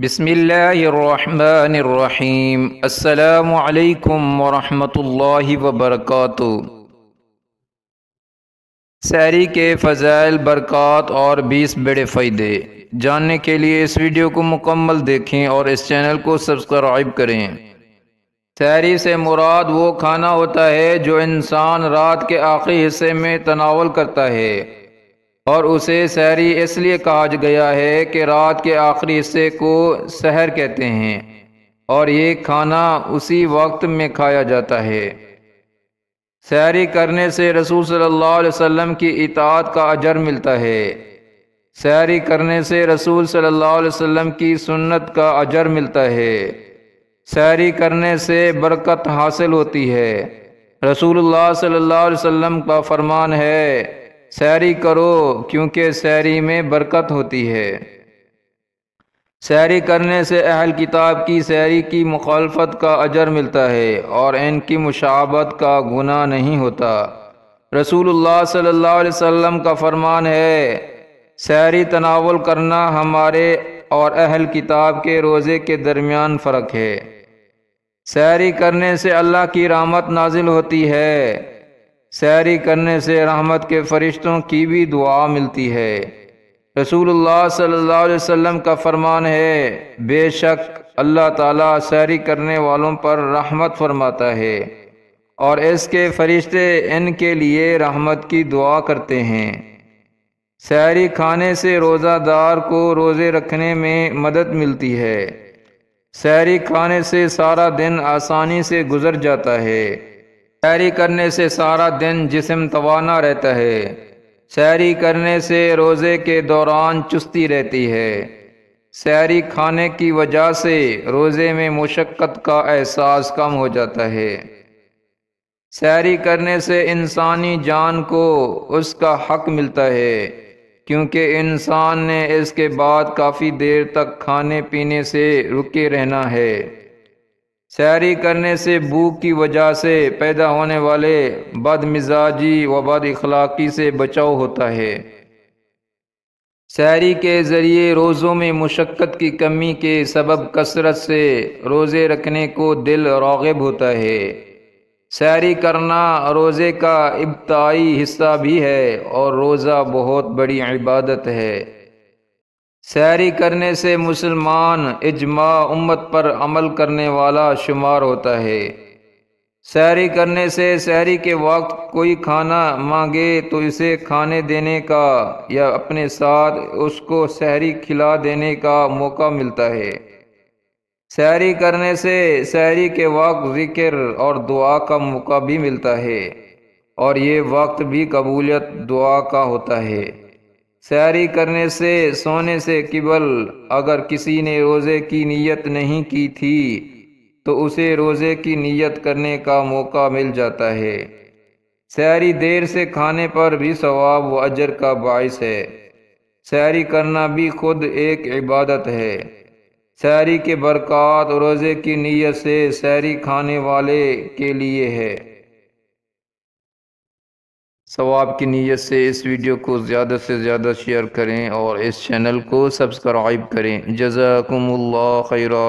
بسم اللہ الرحمن الرحیم۔ السلام علیکم ورحمۃ اللہ وبرکاتہ۔ سحری کے فضائل، برکات اور 20 بڑے فائدے جاننے کے لیے اس ویڈیو کو مکمل دیکھیں اور اس چینل کو سبسکرائب کریں۔ سحری سے مراد وہ کھانا ہوتا ہے جو انسان رات کے آخری حصے میں تناول کرتا ہے، اور اسے سحری اس لیے کہا گیا ہے کہ رات کے آخری حصے کو سحر کہتے ہیں، اور یہ کھانا اسی وقت میں کھایا جاتا ہے۔ سحری کرنے سے رسول صلی اللہ علیہ وسلم کی اطاعت کا اجر ملتا ہے۔ سحری کرنے سے رسول صلی اللہ علیہ وسلم کی سنت کا اجر ملتا ہے۔ سحری کرنے سے برکت حاصل ہوتی ہے۔ رسول اللہ صلی اللہ علیہ وسلم کا فرمان ہے، سحری کرو کیونکہ سحری میں برکت ہوتی ہے۔ سحری کرنے سے اہل کتاب کی سحری کی مخالفت کا اجر ملتا ہے اور ان کی مشابہت کا گناہ نہیں ہوتا۔ رسول اللہ صلی اللہ علیہ وسلم کا فرمان ہے، سحری تناول کرنا ہمارے اور اہل کتاب کے روزے کے درمیان فرق ہے۔ سحری کرنے سے اللہ کی رحمت نازل ہوتی ہے۔ سحری کرنے سے رحمت کے فرشتوں کی بھی دعا ملتی ہے۔ رسول اللہ صلی اللہ علیہ وسلم کا فرمان ہے، بے شک اللہ تعالیٰ سحری کرنے والوں پر رحمت فرماتا ہے، اور اس کے فرشتے ان کے لیے رحمت کی دعا کرتے ہیں۔ سحری کھانے سے روزہ دار کو روزے رکھنے میں مدد ملتی ہے۔ سحری کھانے سے سارا دن آسانی سے گزر جاتا ہے۔ سحری کرنے سے سارا دن جسم توانا رہتا ہے۔ سحری کرنے سے روزے کے دوران چستی رہتی ہے۔ سحری کھانے کی وجہ سے روزے میں مشقت کا احساس کم ہو جاتا ہے۔ سحری کرنے سے انسانی جان کو اس کا حق ملتا ہے، کیونکہ انسان نے اس کے بعد کافی دیر تک کھانے پینے سے رکے رہنا ہے۔ سحری کرنے سے بھوک کی وجہ سے پیدا ہونے والے بد مزاجی و بد اخلاقی سے بچاؤ ہوتا ہے۔ سحری کے ذریعے روزوں میں مشقت کی کمی کے سبب کثرت سے روزے رکھنے کو دل راغب ہوتا ہے۔ سحری کرنا روزے کا ابتدائی حصہ بھی ہے اور روزہ بہت بڑی عبادت ہے۔ سحری کرنے سے مسلمان اجماع امت پر عمل کرنے والا شمار ہوتا ہے۔ سحری کرنے سے سحری کے وقت کوئی کھانا مانگے تو اسے کھانے دینے کا یا اپنے ساتھ اس کو سحری کھلا دینے کا موقع ملتا ہے۔ سحری کرنے سے سحری کے وقت ذکر اور دعا کا موقع بھی ملتا ہے، اور یہ وقت بھی قبولیت دعا کا ہوتا ہے۔ سحری کرنے سے سونے سے قبل اگر کسی نے روزے کی نیت نہیں کی تھی تو اسے روزے کی نیت کرنے کا موقع مل جاتا ہے۔ سحری دیر سے کھانے پر بھی ثواب و اجر کا باعث ہے۔ سحری کرنا بھی خود ایک عبادت ہے۔ سحری کے برکات روزے کی نیت سے سحری کھانے والے کے لیے ہے۔ ثواب کی نیت سے اس ویڈیو کو زیادہ سے زیادہ شیئر کریں اور اس چینل کو سبسکرائب کریں۔ جزاکم اللہ خیرا۔